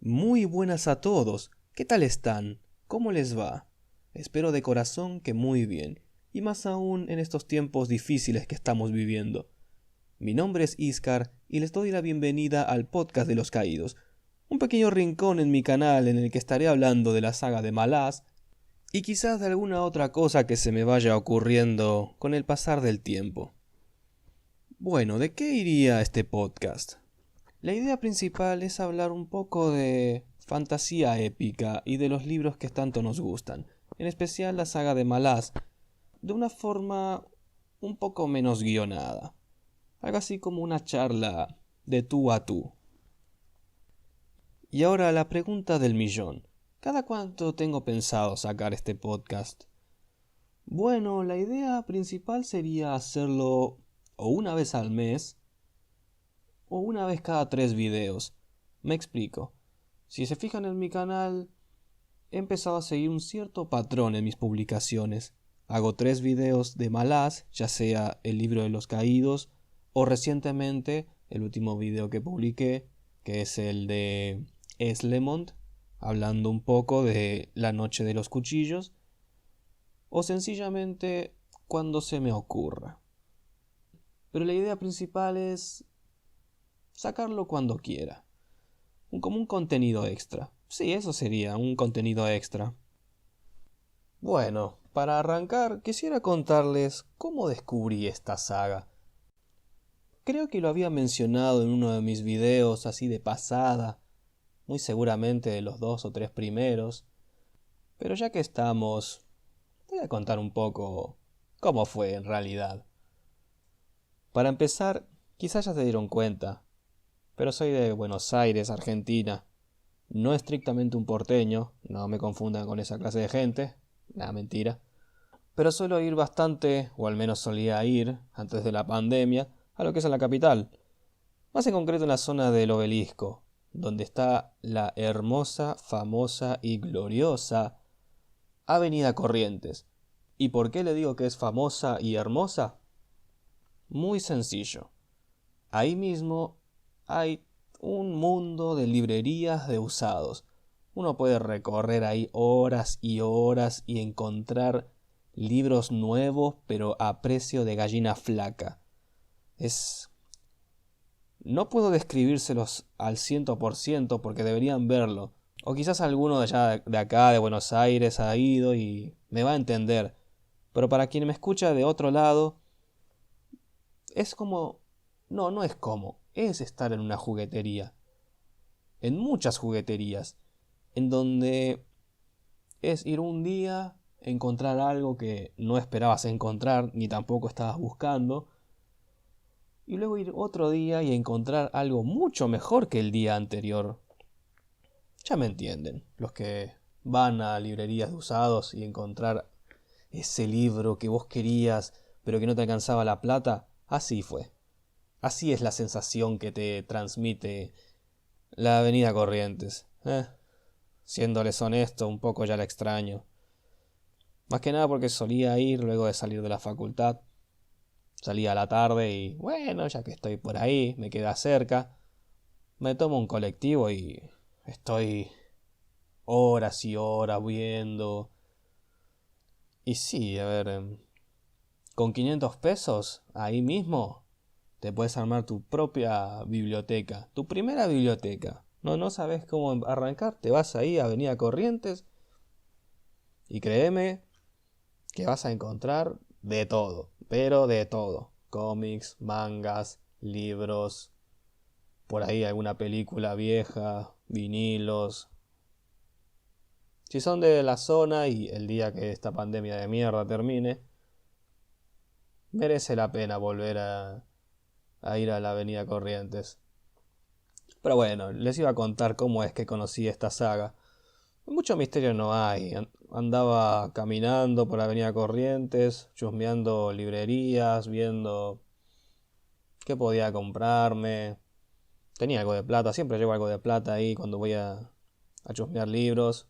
Muy buenas a todos. ¿Qué tal están? ¿Cómo les va? Espero de corazón que muy bien, y más aún en estos tiempos difíciles que estamos viviendo. Mi nombre es Iscar y les doy la bienvenida al podcast de los caídos, un pequeño rincón en mi canal en el que estaré hablando de la saga de Malaz y quizás de alguna otra cosa que se me vaya ocurriendo con el pasar del tiempo. Bueno, ¿de qué iría este podcast? La idea principal es hablar un poco de fantasía épica y de los libros que tanto nos gustan, en especial la saga de Malaz, de una forma un poco menos guionada, algo así como una charla de tú a tú. Y ahora la pregunta del millón. ¿Cada cuánto tengo pensado sacar este podcast? Bueno, la idea principal sería hacerlo o una vez al mes o una vez cada 3 videos. Me explico. Si se fijan en mi canal, he empezado a seguir un cierto patrón en mis publicaciones. Hago 3 videos de Malaz, ya sea el libro de los caídos o recientemente el último video que publiqué, que es el de Eslemond, hablando un poco de la noche de los cuchillos, o sencillamente cuando se me ocurra. Pero la idea principal es sacarlo cuando quiera. Como un contenido extra. Sí, eso sería un contenido extra. Bueno, para arrancar, quisiera contarles cómo descubrí esta saga. Creo que lo había mencionado en uno de mis videos así de pasada, muy seguramente de los 2 o 3 primeros, pero ya que estamos, voy a contar un poco cómo fue en realidad. Para empezar, quizás ya se dieron cuenta, pero soy de Buenos Aires, Argentina. No estrictamente un porteño, no me confundan con esa clase de gente, nada, mentira. Pero suelo ir bastante, o al menos solía ir, antes de la pandemia, a lo que es la capital. Más en concreto en la zona del Obelisco, donde está la hermosa, famosa y gloriosa Avenida Corrientes. ¿Y por qué le digo que es famosa y hermosa? Muy sencillo. Ahí mismo hay un mundo de librerías de usados. Uno puede recorrer ahí horas y horas y encontrar libros nuevos, pero a precio de gallina flaca. No puedo describírselos al 100% porque deberían verlo. O quizás alguno de allá de acá, de Buenos Aires, ha ido y me va a entender. Pero para quien me escucha de otro lado, es como... No es como. Es estar en una juguetería. En muchas jugueterías. En donde es ir un día, encontrar algo que no esperabas encontrar, ni tampoco estabas buscando. Y luego ir otro día y encontrar algo mucho mejor que el día anterior. Ya me entienden. Los que van a librerías de usados y encontrar ese libro que vos querías, pero que no te alcanzaba la plata. Así fue. Así es la sensación que te transmite la Avenida Corrientes. Siéndoles honesto, un poco ya la extraño. Más que nada porque solía ir luego de salir de la facultad. Salía a la tarde y, bueno, ya que estoy por ahí, me queda cerca, me tomo un colectivo y estoy horas y horas viendo. Y sí, a ver, con 500 pesos, ahí mismo, te puedes armar tu propia biblioteca, tu primera biblioteca. No sabes cómo arrancar, te vas ahí a Avenida Corrientes y créeme que vas a encontrar de todo, pero de todo. Cómics, mangas, libros, por ahí alguna película vieja, vinilos. Si son de la zona y el día que esta pandemia de mierda termine, merece la pena volver a ir a la Avenida Corrientes. Pero bueno, les iba a contar cómo es que conocí esta saga. Mucho misterio no hay. Andaba caminando por la Avenida Corrientes, chusmeando librerías, viendo qué podía comprarme. Tenía algo de plata, siempre llevo algo de plata ahí cuando voy a chusmear libros.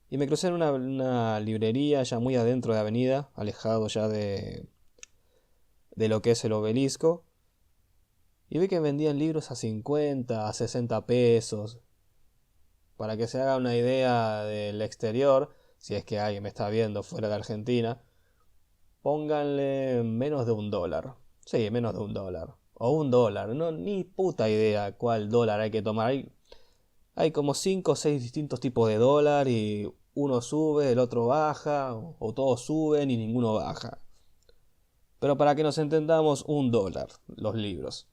Y me crucé en una librería ya muy adentro de la avenida, alejado ya de lo que es el obelisco. Y vi que vendían libros a 50, a 60 pesos. Para que se haga una idea del exterior, si es que alguien me está viendo fuera de Argentina, pónganle menos de $1. Sí, menos de $1. O $1. No, ni puta idea cuál dólar hay que tomar. Hay como 5 o 6 distintos tipos de dólar y uno sube, el otro baja, o todos suben y ninguno baja. Pero para que nos entendamos, $1 los libros.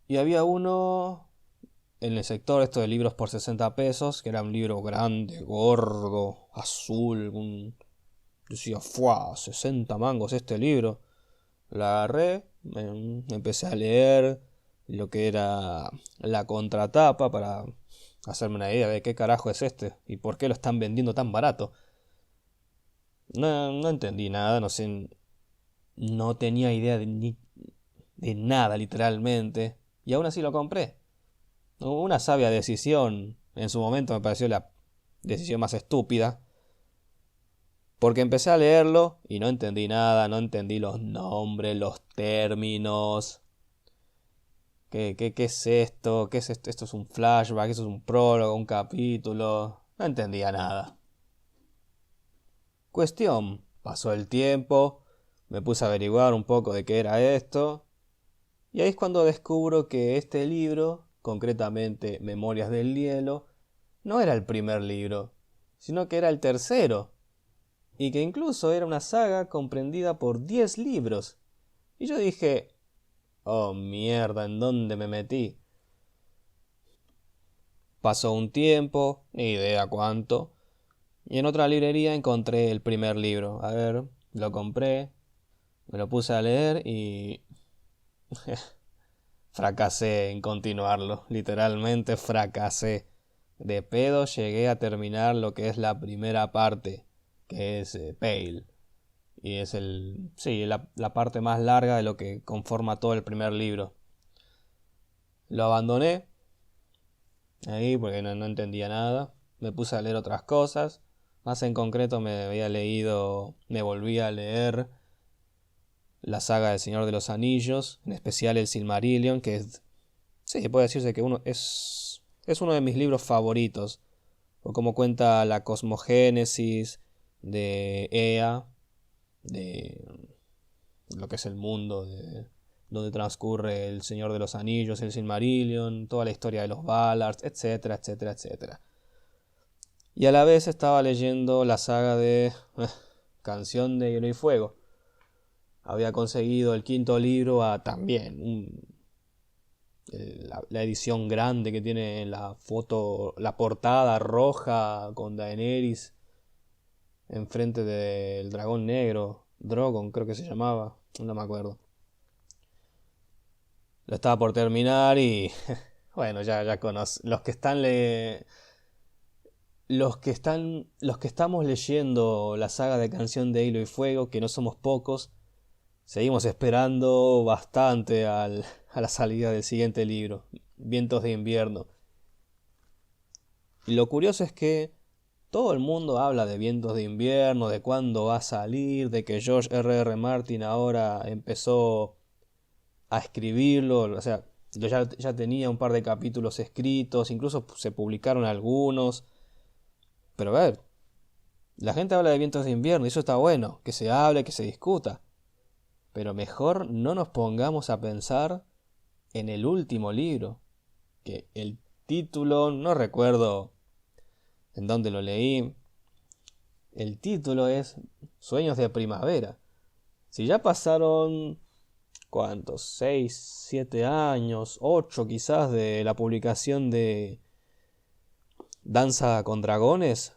Y había uno en el sector esto de libros por 60 pesos, que era un libro grande, gordo, azul, decía, ¡fua! 60 mangos este libro. Lo agarré, empecé a leer lo que era la contratapa para hacerme una idea de qué carajo es este y por qué lo están vendiendo tan barato. No, no entendí nada, no sé, no tenía idea de nada literalmente, y aún así lo compré. Una sabia decisión, en su momento me pareció la decisión más estúpida, porque empecé a leerlo y no entendí nada, no entendí los nombres, los términos. ¿Qué es esto? ¿Qué es esto? ¿Esto es un flashback? ¿Esto es un prólogo? ¿Un capítulo? No entendía nada. Cuestión, pasó el tiempo, me puse a averiguar un poco de qué era esto, y ahí es cuando descubro que este libro, concretamente Memorias del Hielo, no era el primer libro, sino que era el tercero, y que incluso era una saga comprendida por 10 libros. Y yo dije, oh mierda, ¿en dónde me metí? Pasó un tiempo, ni idea cuánto, y en otra librería encontré el primer libro. A ver, lo compré, me lo puse a leer y fracasé en continuarlo. Literalmente fracasé. De pedo llegué a terminar lo que es la primera parte, que es Pale. Y es la parte más larga de lo que conforma todo el primer libro. Lo abandoné ahí porque no entendía nada. Me puse a leer otras cosas. Más en concreto me volví a leer la saga del Señor de los Anillos, en especial el Silmarillion, que sí, puede decirse que es uno de mis libros favoritos, o como cuenta la cosmogénesis de Ea, de lo que es el mundo donde transcurre el Señor de los Anillos, el Silmarillion, toda la historia de los Valar, etcétera, etcétera, etcétera. Y a la vez estaba leyendo la saga de Canción de Hielo y Fuego. Había conseguido el quinto libro la edición grande que tiene la foto, la portada roja con Daenerys enfrente del dragón negro, Drogon creo que se llamaba, no me acuerdo. Lo estaba por terminar y bueno, ya conozco los que estamos leyendo la saga de Canción de Hilo y Fuego, que no somos pocos, seguimos esperando bastante a la salida del siguiente libro, Vientos de Invierno. Y lo curioso es que todo el mundo habla de Vientos de Invierno, de cuándo va a salir, de que George R. Martin ahora empezó a escribirlo, o sea, ya tenía un par de capítulos escritos, incluso se publicaron algunos. Pero a ver, la gente habla de Vientos de Invierno y eso está bueno, que se hable, que se discuta. Pero mejor no nos pongamos a pensar en el último libro, que el título, no recuerdo en dónde lo leí, el título es Sueños de Primavera. Si ya pasaron, ¿cuántos? 6, 7 años, 8 quizás de la publicación de Danza con Dragones.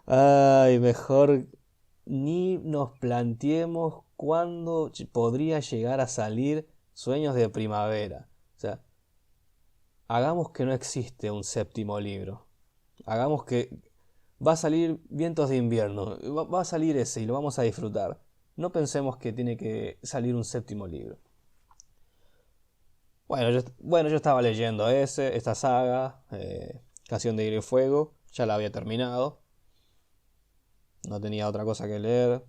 Ay, mejor ni nos planteemos cuándo podría llegar a salir Sueños de Primavera. O sea, hagamos que no existe un séptimo libro. Hagamos que va a salir Vientos de Invierno. Va a salir ese y lo vamos a disfrutar. No pensemos que tiene que salir un séptimo libro. Bueno, yo estaba leyendo esta saga, Canción de Hielo y Fuego. Ya la había terminado. No tenía otra cosa que leer.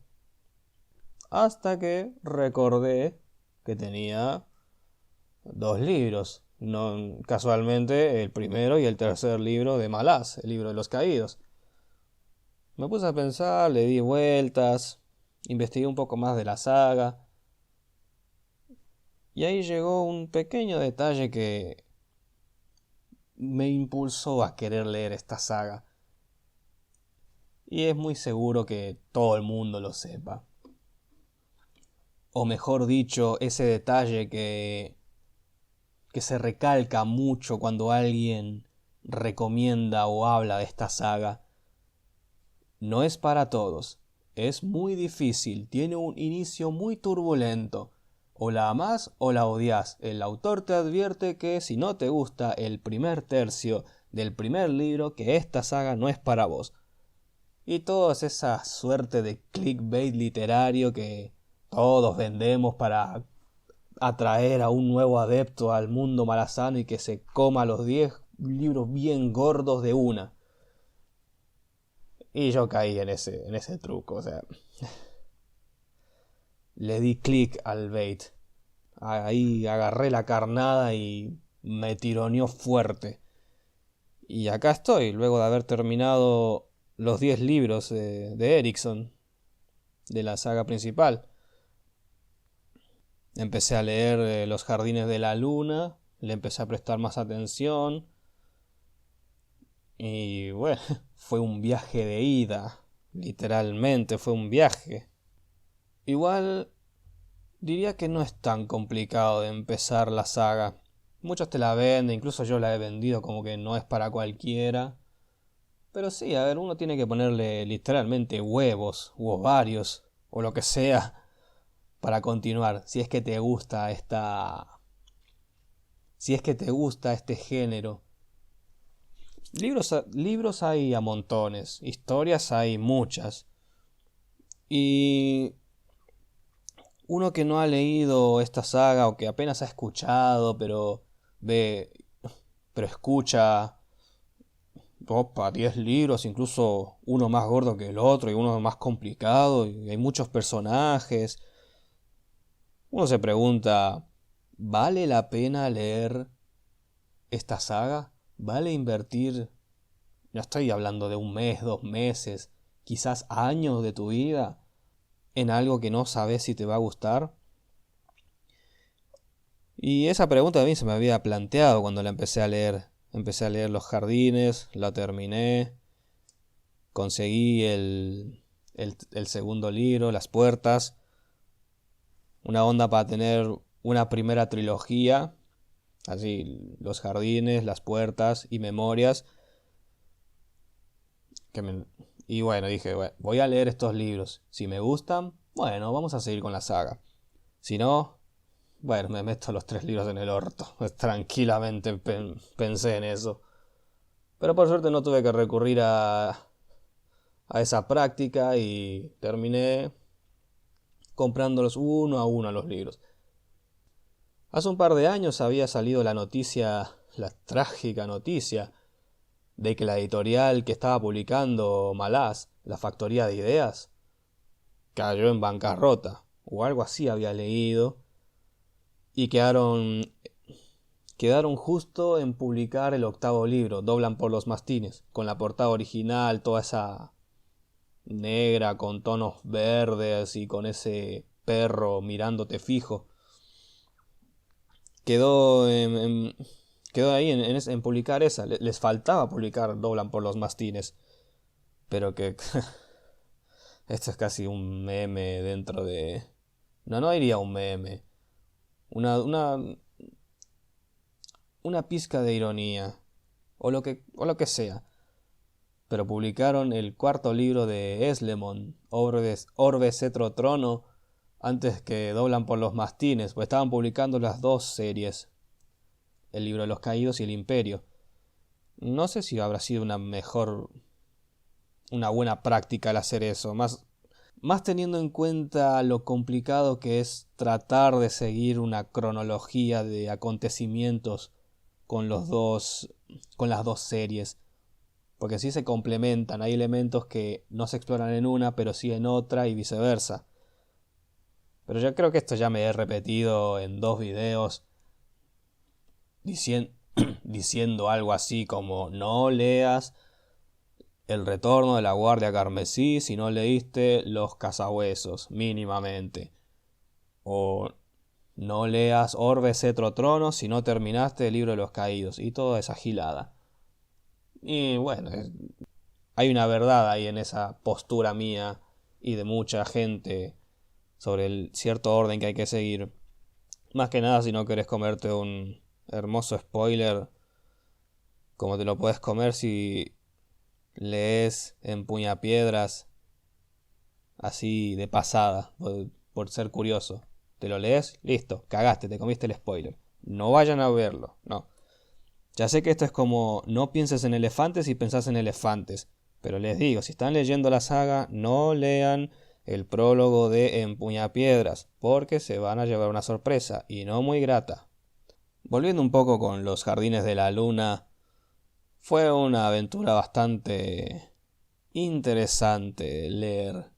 Hasta que recordé que tenía 2 libros. No, casualmente el primero y el tercer libro de Malaz, el libro de los caídos. Me puse a pensar, le di vueltas, investigué un poco más de la saga, y ahí llegó un pequeño detalle que me impulsó a querer leer esta saga. Y es muy seguro que todo el mundo lo sepa. O mejor dicho, ese detalle que se recalca mucho cuando alguien recomienda o habla de esta saga. No es para todos, es muy difícil, tiene un inicio muy turbulento. O la amás o la odias. El autor te advierte que si no te gusta el primer tercio del primer libro, que esta saga no es para vos. Y toda esa suerte de clickbait literario que todos vendemos para atraer a un nuevo adepto al mundo malazano y que se coma los 10 libros bien gordos de una. Y yo caí en ese truco, o sea, le di clic al bait. Ahí agarré la carnada y me tironeó fuerte. Y acá estoy, luego de haber terminado los 10 libros de Erickson, de la saga principal. Empecé a leer Los Jardines de la Luna, le empecé a prestar más atención. Y bueno, fue un viaje de ida, literalmente fue un viaje. Igual diría que no es tan complicado de empezar la saga. Muchos te la venden, incluso yo la he vendido como que no es para cualquiera. Pero sí, a ver, uno tiene que ponerle literalmente huevos u ovarios o lo que sea para continuar. Si es que te gusta si es que te gusta este género. Libros hay a montones, historias hay muchas. Y uno que no ha leído esta saga o que apenas ha escuchado, ve, pero escucha, opa, 10 libros, incluso uno más gordo que el otro y uno más complicado, y hay muchos personajes. Uno se pregunta, ¿vale la pena leer esta saga? ¿Vale invertir? No estoy hablando de un mes, 2 meses, quizás años de tu vida en algo que no sabes si te va a gustar. Y esa pregunta a mí se me había planteado cuando la empecé a leer. Empecé a leer Los Jardines, la terminé, conseguí el segundo libro, Las Puertas, una onda para tener una primera trilogía, así, Los Jardines, Las Puertas y Memorias. Y bueno, dije, bueno, voy a leer estos libros. Si me gustan, bueno, vamos a seguir con la saga. Si no, bueno, me meto los 3 libros en el orto. Tranquilamente pensé en eso. Pero por suerte no tuve que recurrir a esa práctica y terminé comprándolos uno a uno a los libros. Hace un par de años había salido la noticia, la trágica noticia, de que la editorial que estaba publicando Malaz, la Factoría de Ideas, cayó en bancarrota, o algo así había leído, y quedaron justo en publicar el 8.º libro, Doblan por los mastines, con la portada original, toda esa negra con tonos verdes y con ese perro mirándote fijo. Quedó quedó ahí en publicar esa. Les faltaba publicar Doblan por los mastines. Pero que esto es casi un meme dentro de... No, no diría un meme. Una, una pizca de ironía. O lo que sea. Pero publicaron el 4.º libro de Eslemon, Orbe Cetro Trono, antes que Doblan por los mastines, pues estaban publicando las dos series, el libro de los caídos y el imperio. No sé si habrá sido una buena práctica el hacer eso, más teniendo en cuenta lo complicado que es tratar de seguir una cronología de acontecimientos con con las dos series. Porque sí se complementan, hay elementos que no se exploran en una, pero sí en otra y viceversa. Pero yo creo que esto ya me he repetido en 2 videos. diciendo algo así como no leas El retorno de la Guardia Carmesí si no leíste Los Cazahuesos, mínimamente. O no leas Orbe, Cetro, Trono si no terminaste el libro de los caídos. Y toda esa gilada. Y bueno, hay una verdad ahí en esa postura mía y de mucha gente sobre el cierto orden que hay que seguir. Más que nada si no querés comerte un hermoso spoiler, como te lo puedes comer si lees Empuñapiedras así de pasada, por ser curioso. Te lo lees, listo, cagaste, te comiste el spoiler. No vayan a verlo, no. Ya sé que esto es como no pienses en elefantes y pensás en elefantes, pero les digo, si están leyendo la saga, no lean el prólogo de Empuñapiedras, porque se van a llevar una sorpresa, y no muy grata. Volviendo un poco con los Jardines de la Luna, fue una aventura bastante interesante leer.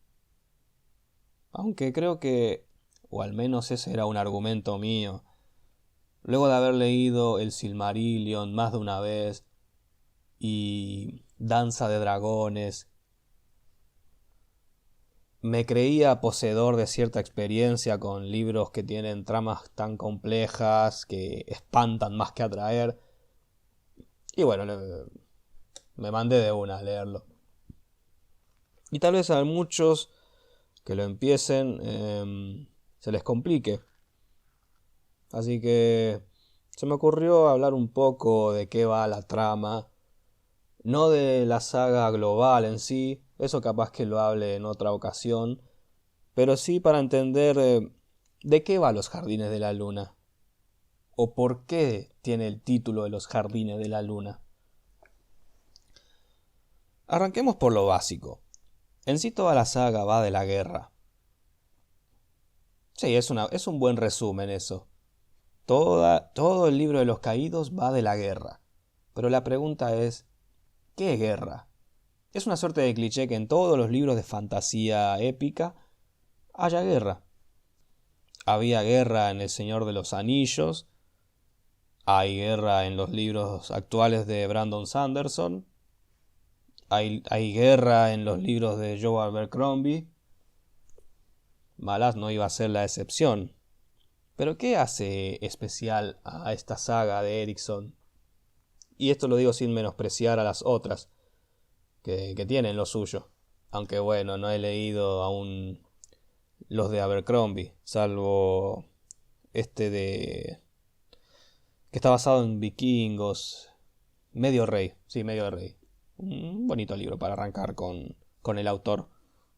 Aunque creo que, o al menos ese era un argumento mío, luego de haber leído El Silmarillion más de una vez y Danza de Dragones, me creía poseedor de cierta experiencia con libros que tienen tramas tan complejas que espantan más que atraer. Y bueno, me mandé de una a leerlo. Y tal vez a muchos que lo empiecen se les complique. Así que se me ocurrió hablar un poco de qué va la trama. No de la saga global en sí, eso capaz que lo hable en otra ocasión, pero sí para entender de qué va Los Jardines de la Luna, o por qué tiene el título de Los Jardines de la Luna. Arranquemos por lo básico. En sí toda la saga va de la guerra. Sí, es un buen resumen eso. Todo el libro de los caídos va de la guerra. Pero la pregunta es, ¿qué guerra? Es una suerte de cliché que en todos los libros de fantasía épica haya guerra. Había guerra en El Señor de los Anillos, hay guerra en los libros actuales de Brandon Sanderson, hay guerra en los libros de Joe Abercrombie. Malas no iba a ser la excepción. Pero ¿qué hace especial a esta saga de Erickson? Y esto lo digo sin menospreciar a las otras, que tienen lo suyo. Aunque bueno, no he leído aún los de Abercrombie, salvo este de que está basado en vikingos, Medio Rey, sí, Medio Rey. Un bonito libro para arrancar con el autor.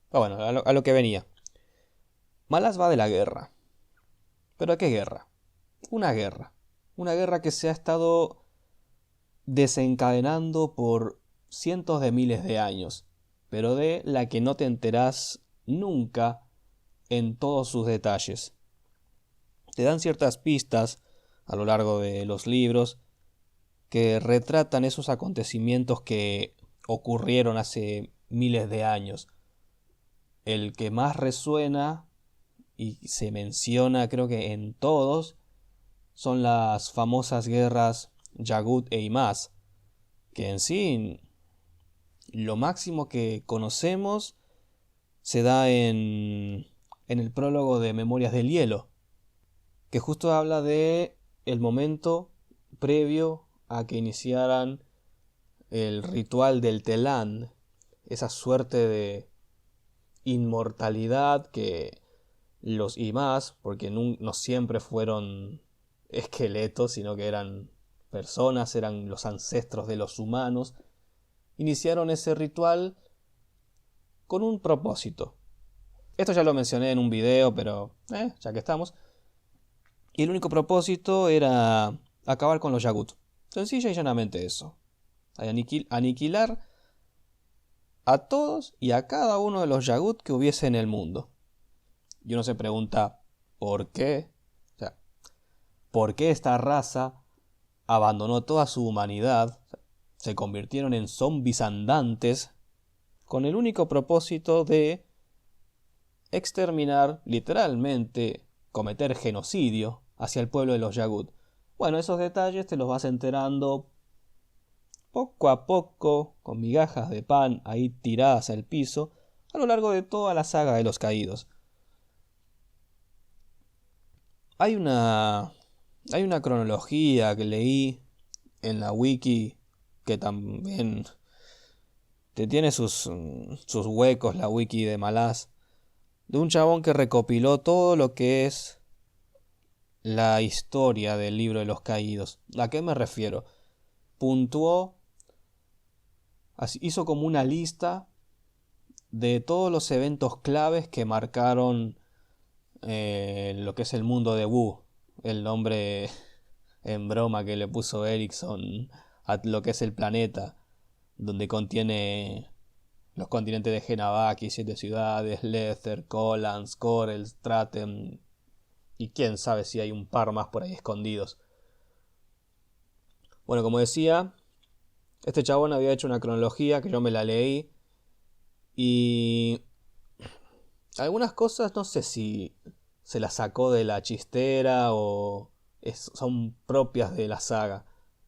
Pero bueno, a lo que venía. Malas va de la guerra. ¿Pero a qué guerra? Una guerra. Una guerra que se ha estado desencadenando por cientos de miles de años, pero de la que no te enterás nunca en todos sus detalles. Te dan ciertas pistas a lo largo de los libros que retratan esos acontecimientos que ocurrieron hace miles de años. El que más resuena y se menciona creo que en todos son las famosas guerras Yagud e Imaz, que en sí lo máximo que conocemos se da en el prólogo de Memorias del Hielo, que justo habla de el momento previo a que iniciaran el ritual del Telán, esa suerte de inmortalidad que los Imaz, porque no siempre fueron esqueletos, sino que eran personas, eran los ancestros de los humanos, iniciaron ese ritual con un propósito. Esto ya lo mencioné en un video, pero ya que estamos. Y el único propósito era acabar con los Yagud. Sencilla y llanamente eso. Aniquilar a todos y a cada uno de los Yagud que hubiese en el mundo. Y uno se pregunta, ¿por qué? O sea, ¿por qué esta raza abandonó toda su humanidad? Se convirtieron en zombies andantes con el único propósito de exterminar, literalmente, cometer genocidio hacia el pueblo de los Yagud. Bueno, esos detalles te los vas enterando poco a poco, con migajas de pan ahí tiradas al piso, a lo largo de toda la saga de los caídos. Hay una, hay una cronología que leí en la wiki que también te tiene sus huecos, la wiki de Malaz, de un chabón que recopiló todo lo que es la historia del libro de los caídos. ¿A qué me refiero? Puntuó, hizo como una lista de todos los eventos claves que marcaron lo que es el mundo de Wu, el nombre en broma que le puso Erickson a lo que es el planeta, donde contiene los continentes de Genavaki, 7 ciudades, Lether, Kolans, Korel, Stratem, y quién sabe si hay un par más por ahí escondidos. Bueno, como decía, este chabón había hecho una cronología que yo me la leí y algunas cosas no sé si se las sacó de la chistera o son propias de la saga.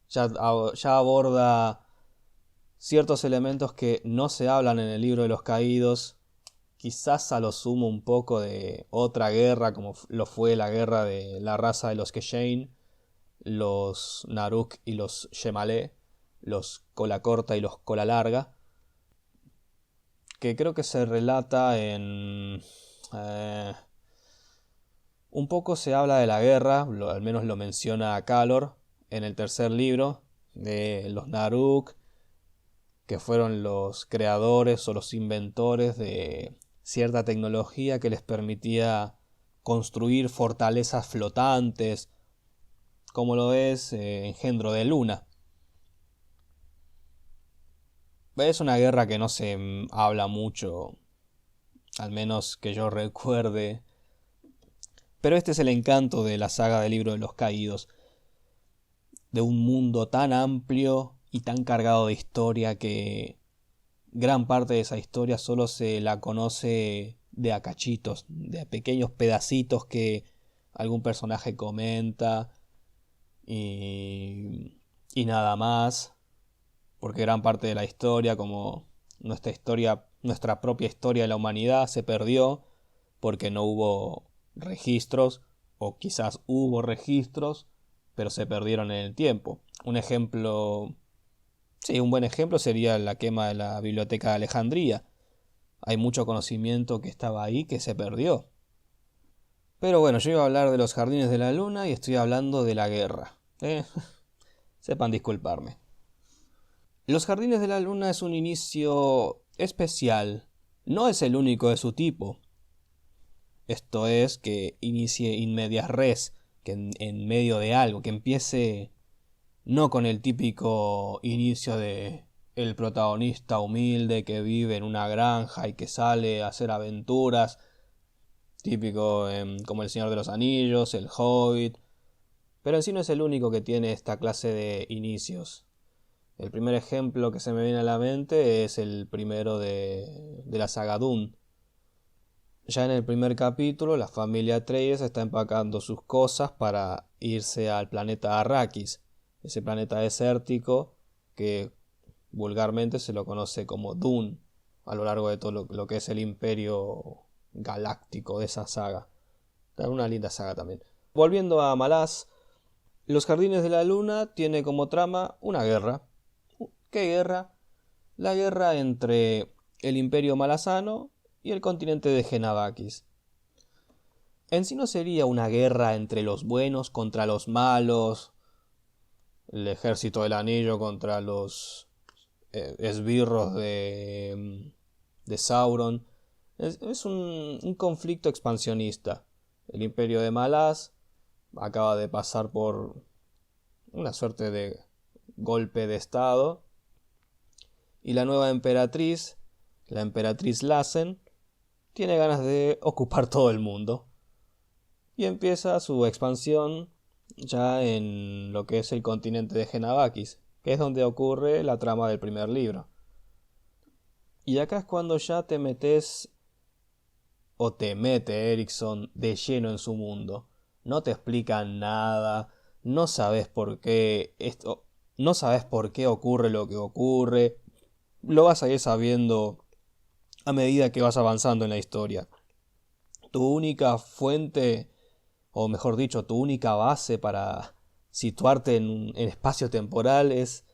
Ya aborda ciertos elementos que no se hablan en el libro de los caídos, quizás a lo sumo un poco de otra guerra como lo fue la guerra de la raza de los Keshain, los Naruk y los Yemalé, los cola corta y los cola larga, que creo que se relata en... un poco se habla de la guerra, al menos lo menciona Calor en el tercer libro, de los Naruk, que fueron los creadores o los inventores de cierta tecnología que les permitía construir fortalezas flotantes, como lo es Engendro de Luna. Es una guerra que no se habla mucho, al menos que yo recuerde. Pero este es el encanto de la saga del Libro de los Caídos, de un mundo tan amplio y tan cargado de historia que gran parte de esa historia solo se la conoce de a cachitos, de a pequeños pedacitos que algún personaje comenta y nada más, porque gran parte de la historia, como nuestra propia historia de la humanidad, se perdió porque no hubo registros, o quizás hubo registros, pero se perdieron en el tiempo. Un ejemplo, sí, un buen ejemplo sería la quema de la Biblioteca de Alejandría. Hay mucho conocimiento que estaba ahí que se perdió. Pero bueno, yo iba a hablar de los Jardines de la Luna y estoy hablando de la guerra. Sepan disculparme. Los Jardines de la Luna es un inicio especial. No es el único de su tipo. Esto es que inicie in medias res, que en medio de algo, que empiece no con el típico inicio de el protagonista humilde que vive en una granja y que sale a hacer aventuras, típico como el Señor de los Anillos, el Hobbit, pero en sí no es el único que tiene esta clase de inicios. El primer ejemplo que se me viene a la mente es el primero de la saga Dune. Ya en el primer capítulo, la familia Atreides está empacando sus cosas para irse al planeta Arrakis, ese planeta desértico que vulgarmente se lo conoce como Dune, a lo largo de todo lo que es el imperio galáctico de esa saga. Una linda saga también. Volviendo a Malaz, Los Jardines de la Luna tiene como trama una guerra. ¿Qué guerra? La guerra entre el imperio malazano y el continente de Genavakis. En sí no sería una guerra entre los buenos contra los malos, el ejército del anillo contra los esbirros de Sauron. Es un conflicto expansionista. El imperio de Malaz acaba de pasar por una suerte de golpe de estado y la nueva emperatriz, la emperatriz Lassen, tiene ganas de ocupar todo el mundo y empieza su expansión ya en lo que es el continente de Genavakis, que es donde ocurre la trama del primer libro. Y acá es cuando ya te metes o te mete Erickson de lleno en su mundo. No te explican nada, no sabes por qué esto, no sabes por qué ocurre lo que ocurre, lo vas a ir sabiendo a medida que vas avanzando en la historia. Tu única fuente, o mejor dicho, tu única base para situarte en espacio temporal es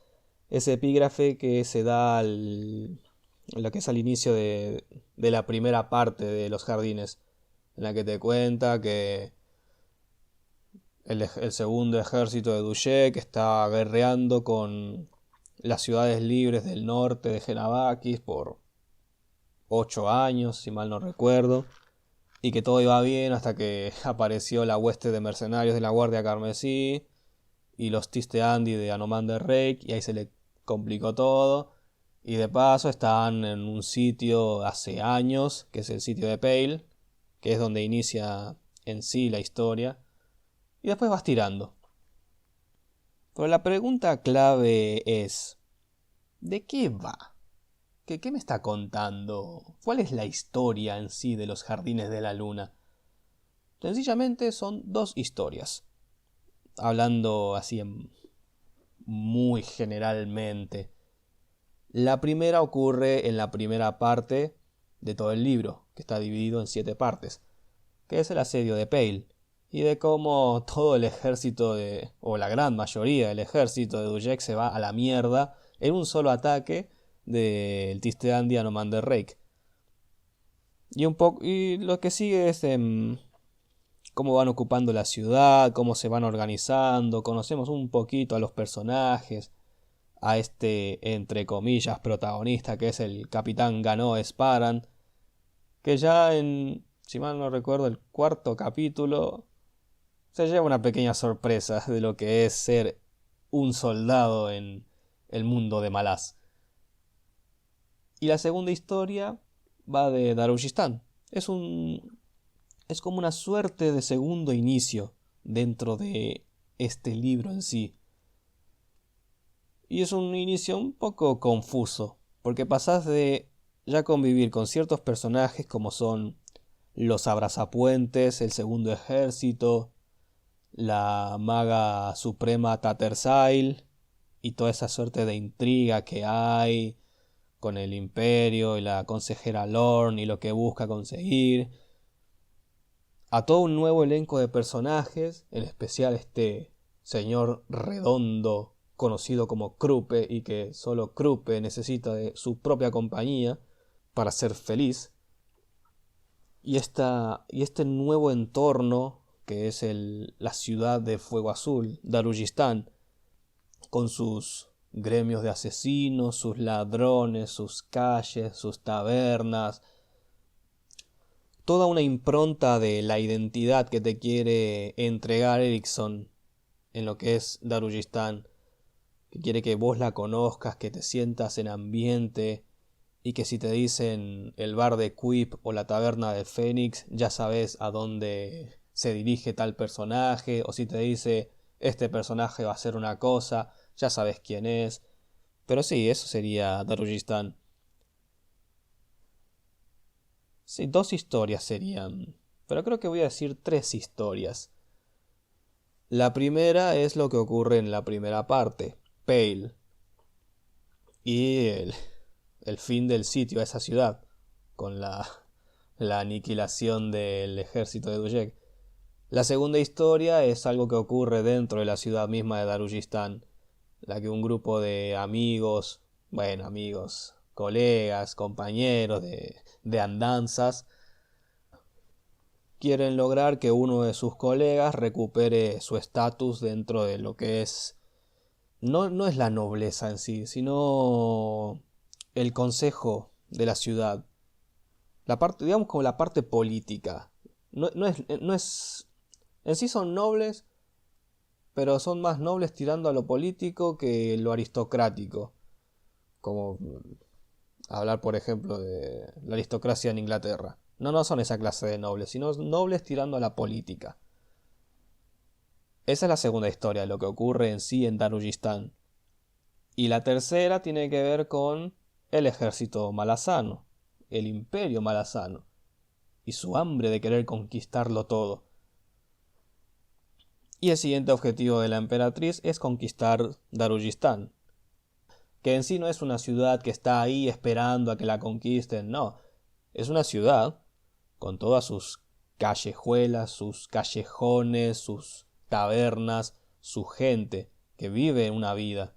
ese epígrafe que se da lo que es al inicio de la primera parte de Los Jardines, en la que te cuenta que el segundo ejército de Dushek está guerreando con las ciudades libres del norte de Genabakis por 8 años, si mal no recuerdo, y que todo iba bien hasta que apareció la hueste de mercenarios de la Guardia Carmesí y los Tisteandi de Anomander Rake, y ahí se le complicó todo. Y de paso están en un sitio hace años, que es el sitio de Pale, que es donde inicia en sí la historia, y después vas tirando. Pero la pregunta clave es, ¿de qué va? ¿Qué me está contando? ¿Cuál es la historia en sí de los Jardines de la Luna? Sencillamente son dos historias, hablando así muy generalmente. La primera ocurre en la primera parte de todo el libro, que está dividido en 7 partes, que es el asedio de Pale, y de cómo todo el ejército o la gran mayoría del ejército de Dujek se va a la mierda en un solo ataque del Tisteandi Anomander Rake. Y lo que sigue es cómo van ocupando la ciudad, cómo se van organizando, conocemos un poquito a los personajes, a este, entre comillas, protagonista que es el capitán Gano Sparan, que ya si mal no recuerdo, el cuarto capítulo se lleva una pequeña sorpresa de lo que es ser un soldado en el mundo de Malaz. Y la segunda historia va de Darujistán. Es como una suerte de segundo inicio dentro de este libro en sí. Y es un inicio un poco confuso, porque pasás de ya convivir con ciertos personajes como son los abrazapuentes, el segundo ejército, la maga suprema Tattersail y toda esa suerte de intriga que hay con el imperio y la consejera Lorne y lo que busca conseguir, a todo un nuevo elenco de personajes, en especial este señor redondo conocido como Krupe y que solo Krupe necesita de su propia compañía para ser feliz, y este nuevo entorno que es la ciudad de Fuego Azul, Darujistán, con sus gremios de asesinos, sus ladrones, sus calles, sus tabernas, toda una impronta de la identidad que te quiere entregar Erickson en lo que es Darujistán, que quiere que vos la conozcas, que te sientas en ambiente y que si te dicen el bar de Quip o la taberna de Fénix, ya sabes a dónde se dirige tal personaje, o si te dice este personaje va a hacer una cosa, ya sabes quién es. Pero sí, eso sería Darujistán. Sí, 2 historias serían, pero creo que voy a decir 3 historias. La primera es lo que ocurre en la primera parte, Pale, y el fin del sitio a esa ciudad, con la aniquilación del ejército de Dujek. La segunda historia es algo que ocurre dentro de la ciudad misma de Darujistán, la que un grupo de amigos, bueno, amigos, colegas, compañeros de andanzas, quieren lograr que uno de sus colegas recupere su estatus dentro de lo que es, no es la nobleza en sí, sino el consejo de la ciudad. La parte, digamos como la parte política. No es, en sí son nobles, pero son más nobles tirando a lo político que lo aristocrático. Como hablar, por ejemplo, de la aristocracia en Inglaterra. No son esa clase de nobles, sino nobles tirando a la política. Esa es la segunda historia, lo que ocurre en sí en Darujistán. Y la tercera tiene que ver con el ejército malazano, el imperio malazano, y su hambre de querer conquistarlo todo. Y el siguiente objetivo de la emperatriz es conquistar Darujistán, que en sí no es una ciudad que está ahí esperando a que la conquisten, no, es una ciudad con todas sus callejuelas, sus callejones, sus tabernas, su gente que vive una vida,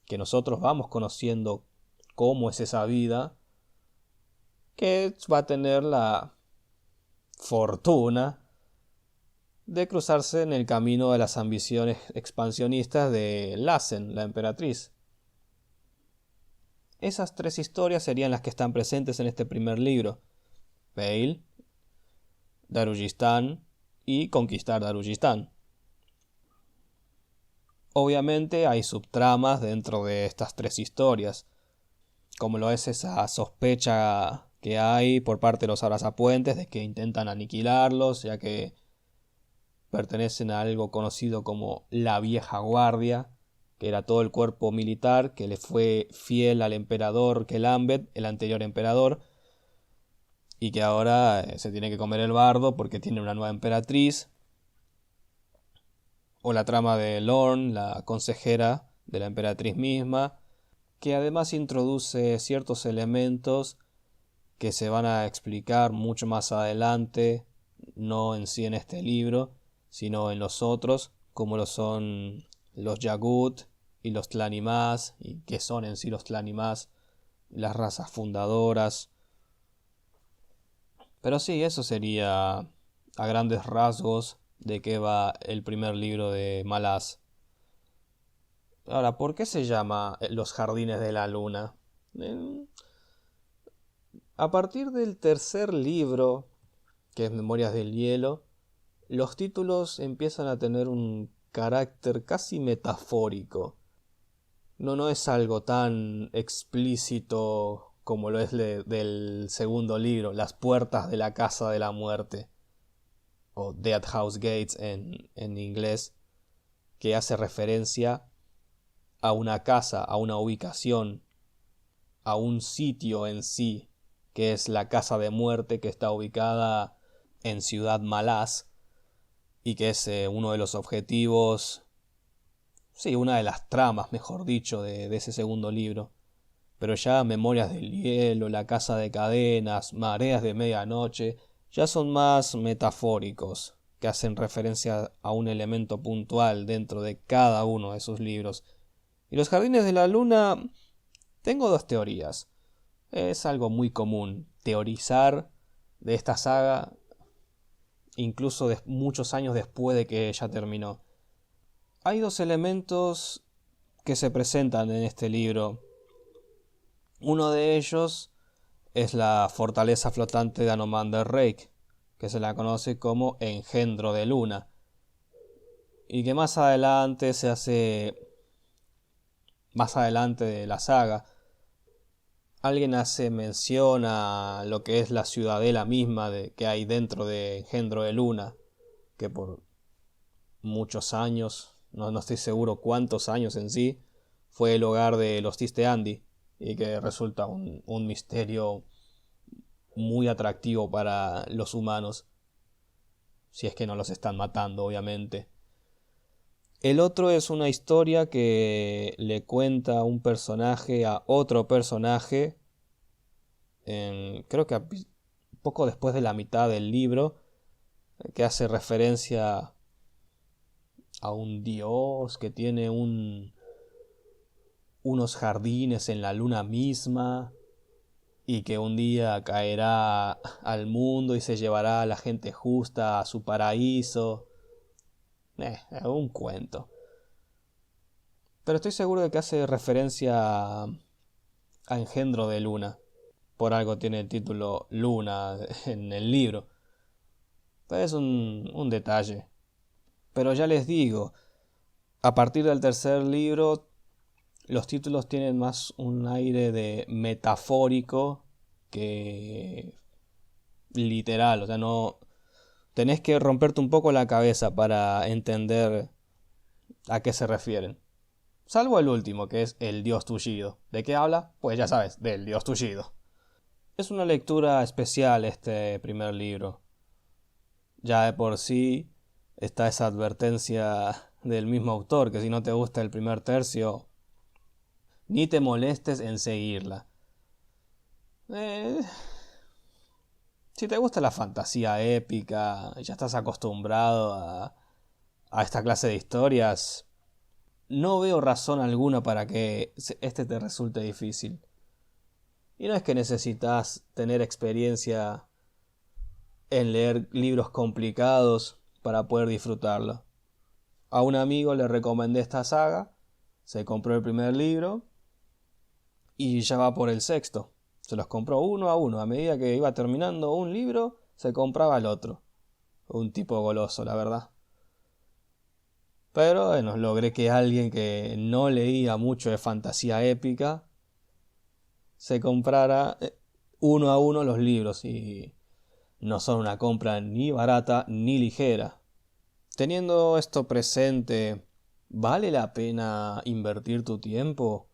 que nosotros vamos conociendo cómo es esa vida, que va a tener la fortuna de cruzarse en el camino de las ambiciones expansionistas de Lassen, la emperatriz. Esas tres historias serían las que están presentes en este primer libro: Veil, Darujistán y conquistar Darujistán. Obviamente hay subtramas dentro de estas tres historias, como lo es esa sospecha que hay por parte de los abrazapuentes de que intentan aniquilarlos, ya que pertenecen a algo conocido como la vieja guardia, que era todo el cuerpo militar que le fue fiel al emperador Kelambet, el anterior emperador, y que ahora se tiene que comer el bardo porque tiene una nueva emperatriz. O la trama de Lorne, la consejera de la emperatriz misma, que además introduce ciertos elementos que se van a explicar mucho más adelante, no en sí en este libro, sino en los otros, como lo son los Yagut y los Tlanimás, y qué son en sí los Tlanimás, las razas fundadoras. Pero sí, eso sería a grandes rasgos de qué va el primer libro de Malaz. Ahora, ¿por qué se llama Los Jardines de la Luna? A partir del tercer libro, que es Memorias del Hielo, los títulos empiezan a tener un carácter casi metafórico. No es algo tan explícito como lo es del segundo libro, Las Puertas de la Casa de la Muerte, o Dead House Gates en inglés, que hace referencia a una casa, a una ubicación, a un sitio en sí, que es la Casa de Muerte, que está ubicada en Ciudad Malaz, y que es uno de los objetivos, sí, una de las tramas, mejor dicho, de ese segundo libro. Pero ya Memorias del Hielo, La Casa de Cadenas, Mareas de Medianoche, ya son más metafóricos, que hacen referencia a un elemento puntual dentro de cada uno de sus libros. Y Los Jardines de la Luna, tengo dos teorías. Es algo muy común teorizar de esta saga, incluso muchos años después de que ya terminó. Hay dos elementos que se presentan en este libro. Uno de ellos es la fortaleza flotante de Anomander Rake, que se la conoce como Engendro de Luna, y que más adelante se hace, más adelante de la saga, alguien hace mención a lo que es la ciudadela misma que hay dentro de Engendro de Luna, que por muchos años, no estoy seguro cuántos años en sí, fue el hogar de los Tisteandi, y que resulta un misterio muy atractivo para los humanos, si es que no los están matando, obviamente. El otro es una historia que le cuenta un personaje a otro personaje, creo que poco después de la mitad del libro, que hace referencia a un dios que tiene unos jardines en la luna misma, y que un día caerá al mundo y se llevará a la gente justa a su paraíso. Es un cuento. Pero estoy seguro de que hace referencia a Engendro de Luna. Por algo tiene el título Luna en el libro. Pero es un detalle. Pero ya les digo, a partir del tercer libro, los títulos tienen más un aire de metafórico que literal. O sea, no tenés que romperte un poco la cabeza para entender a qué se refieren. Salvo el último, que es El Dios Tullido. ¿De qué habla? Pues ya sabes, del Dios Tullido. Es una lectura especial este primer libro. Ya de por sí está esa advertencia del mismo autor, que si no te gusta el primer tercio, ni te molestes en seguirla. Eh, si te gusta la fantasía épica, y ya estás acostumbrado a esta clase de historias, no veo razón alguna para que este te resulte difícil. Y no es que necesitas tener experiencia en leer libros complicados para poder disfrutarlo. A un amigo le recomendé esta saga, se compró el primer libro y ya va por el sexto. Se los compró uno a uno, a medida que iba terminando un libro, se compraba el otro. Un tipo goloso, la verdad. Pero bueno, logré que alguien que no leía mucho de fantasía épica se comprara uno a uno los libros y no son una compra ni barata ni ligera. Teniendo esto presente, ¿vale la pena invertir tu tiempo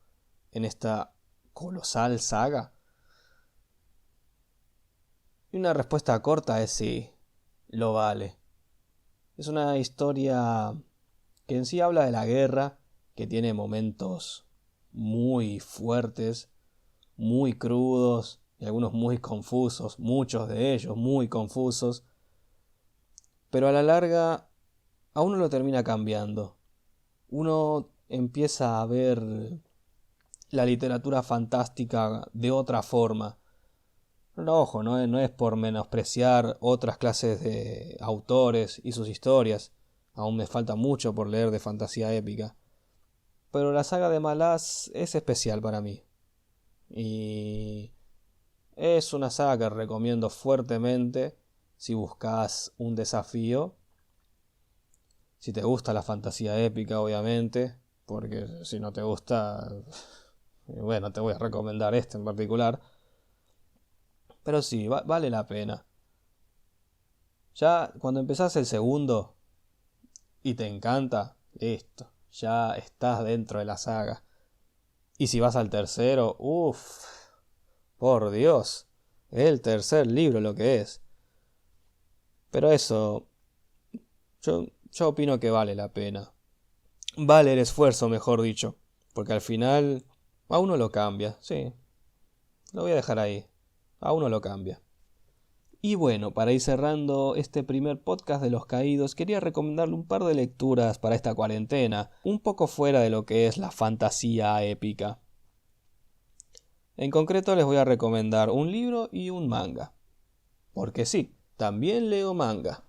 en esta colosal saga? Y una respuesta corta es sí, lo vale. Es una historia que en sí habla de la guerra, que tiene momentos muy fuertes, muy crudos y algunos muy confusos, muchos de ellos muy confusos, pero a la larga a uno lo termina cambiando. Uno empieza a ver la literatura fantástica de otra forma. No, ojo, no es por menospreciar otras clases de autores y sus historias. Aún me falta mucho por leer de fantasía épica. Pero la saga de Malaz es especial para mí. Y es una saga que recomiendo fuertemente si buscas un desafío. Si te gusta la fantasía épica, obviamente. Porque si no te gusta, bueno, te voy a recomendar este en particular. Pero sí, vale la pena. Ya cuando empezás el segundo y te encanta, listo, ya estás dentro de la saga. Y si vas al tercero, uff, por Dios, el tercer libro lo que es. Pero eso, yo opino que vale la pena. Vale el esfuerzo, mejor dicho. Porque al final a uno lo cambia, sí. Lo voy a dejar ahí. A uno lo cambia. Y bueno, para ir cerrando este primer podcast de Los Caídos, quería recomendarle un par de lecturas para esta cuarentena, un poco fuera de lo que es la fantasía épica. En concreto les voy a recomendar un libro y un manga. Porque sí, también leo manga.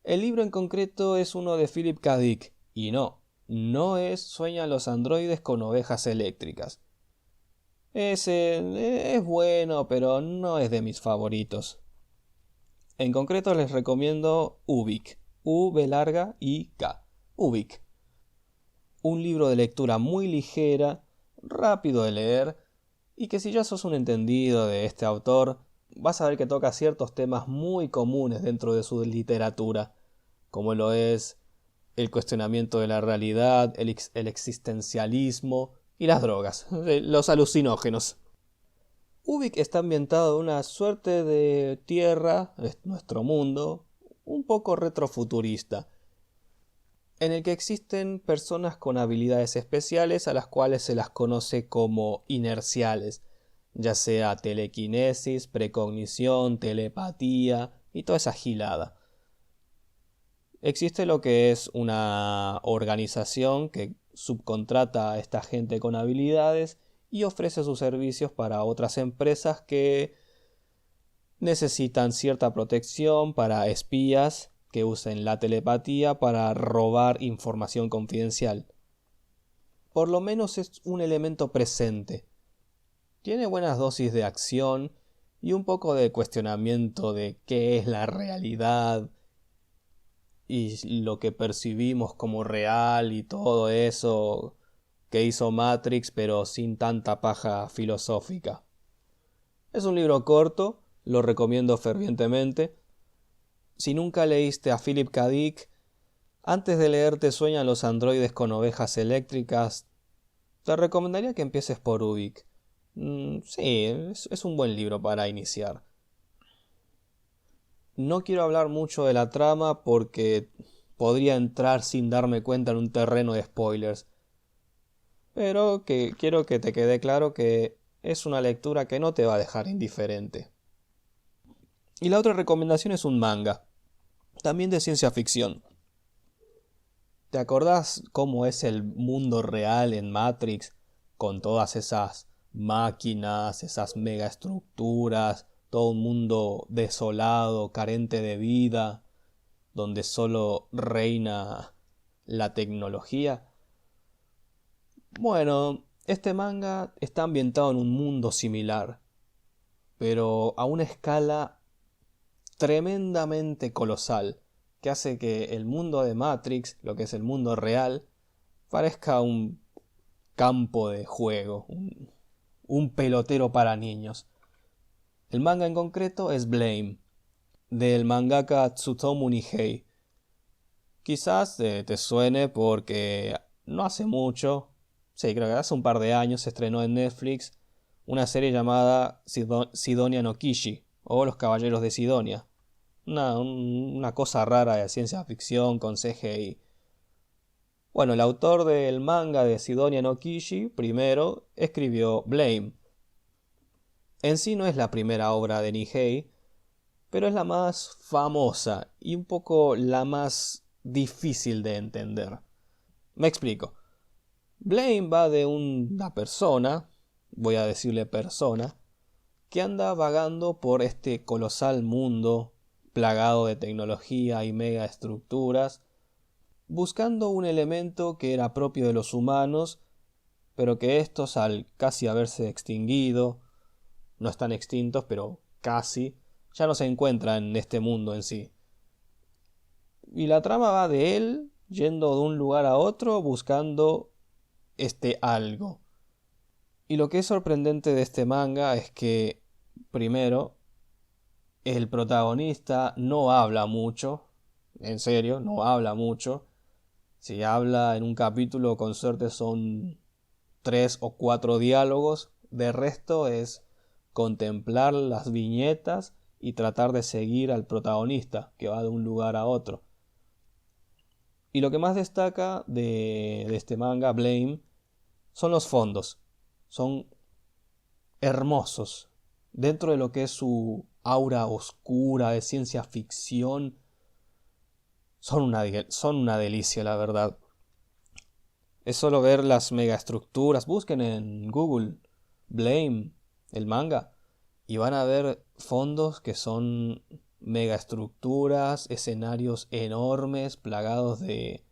El libro en concreto es uno de Philip K. Dick, y no es Sueñan los androides con ovejas eléctricas. Ese es bueno, pero no es de mis favoritos. En concreto les recomiendo Ubik, V larga y K. Ubik. Un libro de lectura muy ligera, rápido de leer, y que si ya sos un entendido de este autor, vas a ver que toca ciertos temas muy comunes dentro de su literatura, como lo es el cuestionamiento de la realidad, el existencialismo y las drogas, los alucinógenos. Ubik está ambientado en una suerte de tierra, es nuestro mundo, un poco retrofuturista, en el que existen personas con habilidades especiales a las cuales se las conoce como inerciales, ya sea telequinesis, precognición, telepatía y toda esa gilada. Existe lo que es una organización que subcontrata a esta gente con habilidades y ofrece sus servicios para otras empresas que necesitan cierta protección para espías que usen la telepatía para robar información confidencial. Por lo menos es un elemento presente. Tiene buenas dosis de acción y un poco de cuestionamiento de qué es la realidad y lo que percibimos como real y todo eso que hizo Matrix, pero sin tanta paja filosófica. Es un libro corto, lo recomiendo fervientemente. Si nunca leíste a Philip K. Dick, antes de leerte Sueñan los androides con ovejas eléctricas, te recomendaría que empieces por Ubik. Sí, es un buen libro para iniciar. No quiero hablar mucho de la trama porque podría entrar sin darme cuenta en un terreno de spoilers. Pero que quiero que te quede claro que es una lectura que no te va a dejar indiferente. Y la otra recomendación es un manga, también de ciencia ficción. ¿Te acordás cómo es el mundo real en Matrix? Con todas esas máquinas, esas megaestructuras, todo un mundo desolado, carente de vida, donde solo reina la tecnología. Bueno, este manga está ambientado en un mundo similar, pero a una escala tremendamente colosal, que hace que el mundo de Matrix, lo que es el mundo real, parezca un campo de juego, un pelotero para niños. El manga en concreto es Blame, del mangaka Tsutomu Nihei. Quizás te suene porque no hace mucho, sí, creo que hace un par de años se estrenó en Netflix una serie llamada Sidonia no Kishi, o Los Caballeros de Sidonia. Una cosa rara de ciencia ficción con CGI. Bueno, el autor del manga de Sidonia no Kishi primero escribió Blame. En sí no es la primera obra de Nihei, pero es la más famosa y un poco la más difícil de entender. Me explico. Blame va de una persona, voy a decirle persona, que anda vagando por este colosal mundo plagado de tecnología y megaestructuras, buscando un elemento que era propio de los humanos, pero que estos, al casi haberse extinguido, no están extintos, pero casi, ya no se encuentran en este mundo en sí. Y la trama va de él yendo de un lugar a otro buscando este algo. Y lo que es sorprendente de este manga es que, primero, el protagonista no habla mucho, en serio, no habla mucho. Si habla en un capítulo, con suerte son 3 o 4 diálogos. De resto es contemplar las viñetas y tratar de seguir al protagonista, que va de un lugar a otro. Y lo que más destaca de este manga, Blame, son los fondos. Son hermosos. Dentro de lo que es su aura oscura de ciencia ficción, son una delicia, la verdad. Es solo ver las megaestructuras. Busquen en Google Blame, el manga, y van a ver fondos que son megaestructuras, escenarios enormes, plagados de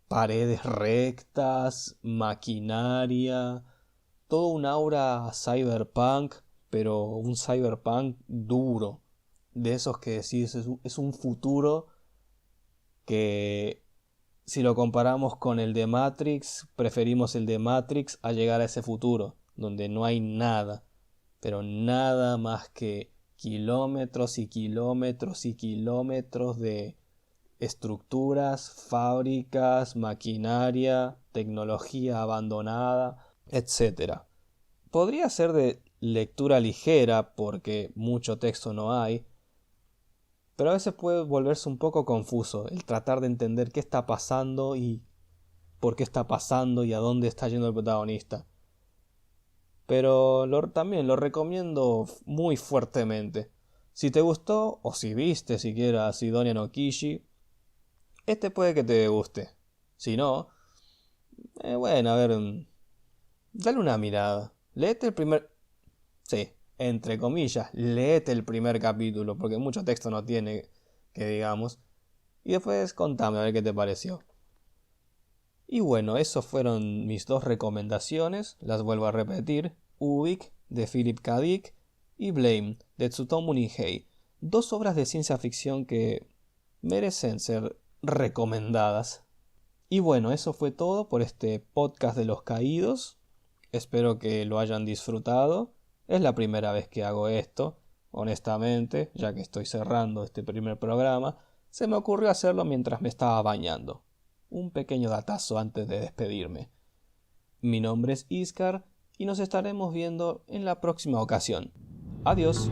paredes rectas, maquinaria, todo un aura cyberpunk, pero un cyberpunk duro, de esos que decís es un futuro que, si lo comparamos con el de Matrix, preferimos el de Matrix a llegar a ese futuro, donde no hay nada, pero nada más que kilómetros y kilómetros y kilómetros de estructuras, fábricas, maquinaria, tecnología abandonada, etcétera. Podría ser de lectura ligera porque mucho texto no hay, pero a veces puede volverse un poco confuso el tratar de entender qué está pasando y por qué está pasando y a dónde está yendo el protagonista. Pero también lo recomiendo muy fuertemente. Si te gustó, o si viste siquiera Sidonia no Kishi, este puede que te guste. Si no, bueno, a ver, dale una mirada. Léete el primer... Sí, entre comillas, léete el primer capítulo, porque mucho texto no tiene, que digamos. Y después contame a ver qué te pareció. Y bueno, esas fueron mis dos recomendaciones, las vuelvo a repetir. Ubik, de Philip K. Dick, y Blame, de Tsutomu Nihei. Dos obras de ciencia ficción que merecen ser recomendadas. Y bueno, eso fue todo por este podcast de los caídos. Espero que lo hayan disfrutado. Es la primera vez que hago esto, honestamente, ya que estoy cerrando este primer programa. Se me ocurrió hacerlo mientras me estaba bañando. Un pequeño datazo antes de despedirme. Mi nombre es Iskar y nos estaremos viendo en la próxima ocasión. Adiós.